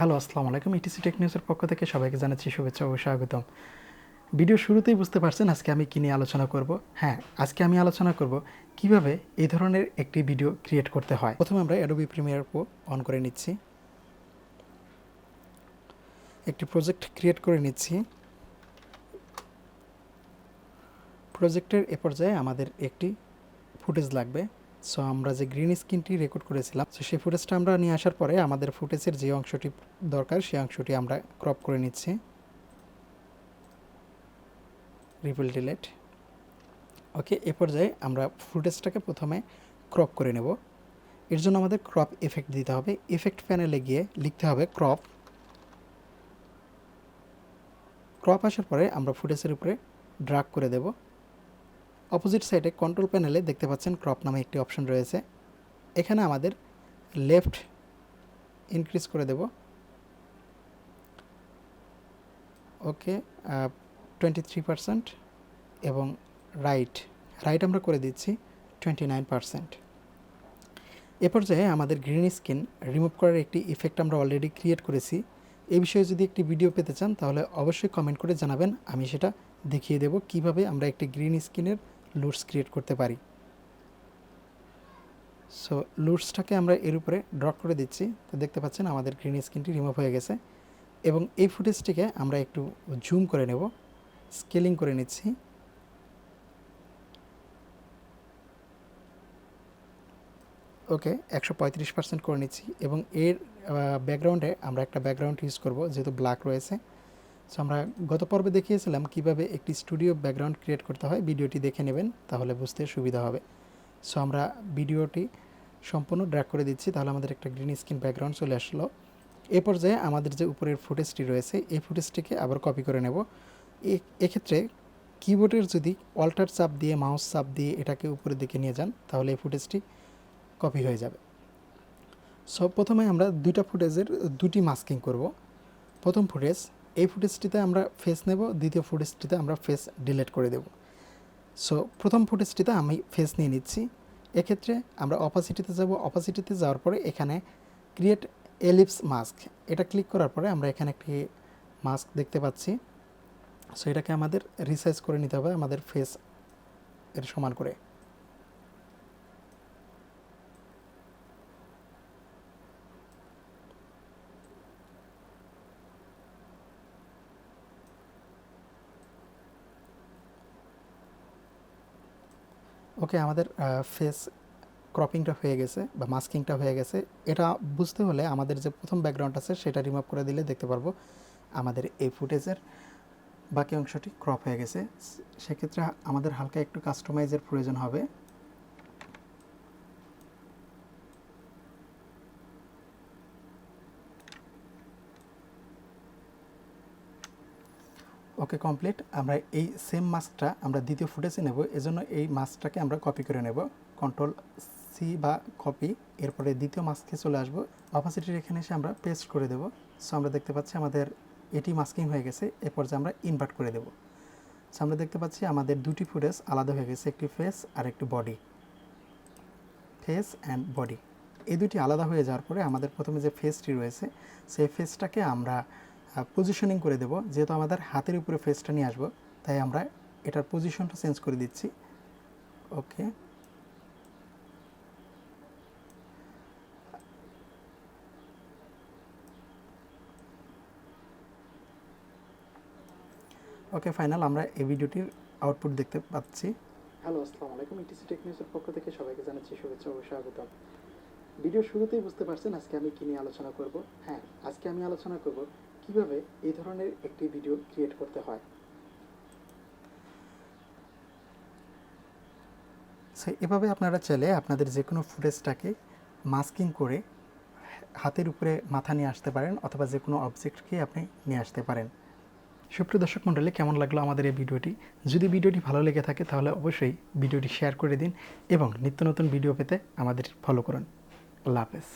Hello, আসসালামু আলাইকুম। Etc take নিউজের পক্ষ থেকে সবাইকে জানাচ্ছি শুভেচ্ছা ও স্বাগতম। ভিডিও শুরুতেই বুঝতে পারছেন আজকে আমি কী নিয়ে আলোচনা করব। হ্যাঁ, আজকে আমি আলোচনা করব কিভাবে এই ধরনের একটি ভিডিও ক্রিয়েট করতে হয়। প্রথমে আমরা অ্যাডোবি প্রিমিয়ার প্রো অন করে নিচ্ছি, একটি প্রজেক্ট ক্রিয়েট করে নিচ্ছি। প্রজেক্টের এ পর্যায়ে আমাদের একটি ফুটেজ লাগবে। সো আমরা যে গ্রিন স্ক্রিনটি রেকর্ড করেছিলাম, সো সেই ফুটেজটা আমরা নিয়ে আসার পরে আমাদের ফুটেজের যে অংশটি দরকার সেই অংশটি আমরা ক্রপ করে নিচ্ছি। Repeal delete. ওকে, এ পর্যায়ে আমরা ফুটেজটাকে প্রথমে ক্রপ করে নেব। এর জন্য আমাদের ক্রপ এফেক্ট দিতে হবে। এফেক্ট প্যানেলে গিয়ে লিখতে হবে ক্রপ। ক্রপ আসার পরে আমরা ফুটেজের উপরে ড্রাগ করে দেব। অপোজিট সাইডে কন্ট্রোল প্যানেলে দেখতে পাচ্ছেন ক্রপ নামে একটি অপশন রয়েছে। এখানে আমাদের লেফট ইনক্রিজ করে দেব। ওকে, 23% এবং রাইট আমরা করে দিচ্ছি 29%। এ পর্যায়ে আমাদের গ্রিন স্ক্রিন রিমুভ করার একটি ইফেক্ট আমরা অলরেডি ক্রিয়েট করেছি। এই বিষয়ে যদি একটি ভিডিও পেতে চান তাহলে অবশ্যই কমেন্ট করে জানাবেন, আমি সেটা দেখিয়ে দেব কিভাবে আমরা একটি গ্রিন স্ক্রিনের লুটস ক্রিয়েট করতে পারি। সো লুটসটাকে আমরা এর উপরে ড্রপ করে দিচ্ছি। তো দেখতে পাচ্ছেন আমাদের গ্রিন স্ক্রিনটি রিমুভ হয়ে গেছে এবং এই ফুটেজটিকে আমরা একটু জুম করে নেব, স্কেলিং করে নিচ্ছি। ওকে, 135% করে নিচ্ছি এবং এর ব্যাকগ্রাউন্ডে আমরা একটা ব্যাকগ্রাউন্ড ইউজ করব, যেহেতু ব্ল্যাক রয়েছে। সো আমরা গত পর্বে দেখিয়েছিলাম কিভাবে একটি স্টুডিও ব্যাকগ্রাউন্ড ক্রিয়েট করতে হয়, ভিডিওটি দেখে নেবেন তাহলে বুঝতে সুবিধা হবে। সো আমরা ভিডিওটি সম্পূর্ণ ড্র্যাগ করে দিচ্ছি, তাহলে আমাদের একটা গ্রিন স্ক্রিন ব্যাকগ্রাউন্ড চলে আসলো। এ পর্যায়ে আমাদের যে উপরের ফুটেজটি রয়েছে এই ফুটেজটিকে আবার কপি করে নেব। এক্ষেত্রে কিবোর্ডের যদি অল্টার চাপ দিয়ে মাউস চাপ দিয়ে এটাকে উপরের দিকে নিয়ে যান তাহলে এই ফুটেজটি কপি হয়ে যাবে। সো প্রথমে আমরা দুইটা ফুটেজের দুটি মাস্কিং করব। প্রথম ফুটেজ, এই ফুটেজটিতে আমরা ফেস নেব, দ্বিতীয় ফুটেজটিতে আমরা ফেস ডিলিট করে দেব। সো প্রথম ফুটেজটিতে আমি ফেস নিয়ে নিচ্ছি। এক্ষেত্রে আমরা অপাসিটিতে যাব। অপাসিটিতে যাওয়ার পরে এখানে ক্রিয়েট এলিপস মাস্ক, এটা ক্লিক করার পরে আমরা এখানে একটি মাস্ক দেখতে পাচ্ছি। সো এটাকে আমাদের রিসাইজ করে নিতে হবে আমাদের ফেস এর সমান করে। ওকে, আমাদের ফেস ক্রপিংটা হয়ে গেছে বা মাস্কিংটা হয়ে গেছে। এটা বুঝতে হলে আমাদের যে প্রথম ব্যাকগ্রাউন্ড আছে সেটা রিমুভ করে দিলে দেখতে পারবো আমাদের এই ফুটেজের বাকি অংশটি ক্রপ হয়ে গেছে। সেক্ষেত্রে আমাদের হালকা একটু কাস্টমাইজের প্রয়োজন হবে। ওকে, কমপ্লিট। আমরা এই সেম মাস্কটা আমরা দ্বিতীয় ফুটেজে নেব, এজন্য এই মাস্কটাকে আমরা কপি করে নেব। কন্ট্রোল সি বা কপি, এরপরে দ্বিতীয় মাস্কে চলে আসব। অপাসিটির এখানে এসে আমরা পেস্ট করে দেব। সো আমরা দেখতে পাচ্ছি আমাদের এটি মাস্কিং হয়ে গেছে। এরপর যে আমরা ইনভার্ট করে দেব। সো আমরা দেখতে পাচ্ছি আমাদের দুটি ফুটেজ আলাদা হয়ে গেছে, একটি ফেস আর একটি বডি। ফেস অ্যান্ড বডি এই দুটি আলাদা হয়ে যাওয়ার পরে আমাদের প্রথমে যে ফেসটি রয়েছে সেই ফেসটাকে আমরা পজিশনিং করে দেব। যেহেতু আমাদের হাতের উপরে ফেসটা নিয়ে আসবো তাই আমরা এটার পজিশনটা চেঞ্জ করে দিচ্ছি। ওকে, ওকে, ফাইনাল। আমরা এই ভিডিওটির আউটপুট দেখতে পাচ্ছি। হ্যালো, আসসালামু আলাইকুম। ইটিসি টেক নিউজের পক্ষ থেকে সবাইকে জানাচ্ছি শুভেচ্ছা ও স্বাগতম। ভিডিও শুরুতেই বুঝতে পারছেন আজকে আমি কী নিয়ে আলোচনা করব। হ্যাঁ, আজকে আমি আলোচনা করব কিভাবে এই ধরনের একটি ভিডিও ক্রিয়েট করতে হয়। সো এভাবে আপনারা চাইলে আপনাদের যে কোনো ফুটেজটাকে মাস্কিং করে হাতের উপরে মাথা নিয়ে আসতে পারেন অথবা যে কোনো অবজেক্টকে আপনি নিয়ে আসতে পারেন। সুপ্রিয় দর্শক মণ্ডলী, কেমন লাগলো আমাদের এই ভিডিওটি? যদি ভিডিওটি ভালো লেগে থাকে তাহলে অবশ্যই ভিডিওটি শেয়ার করে দিন এবং নিত্য নতুন ভিডিও পেতে আমাদের ফলো করুন। আল্লাহ হাফেজ।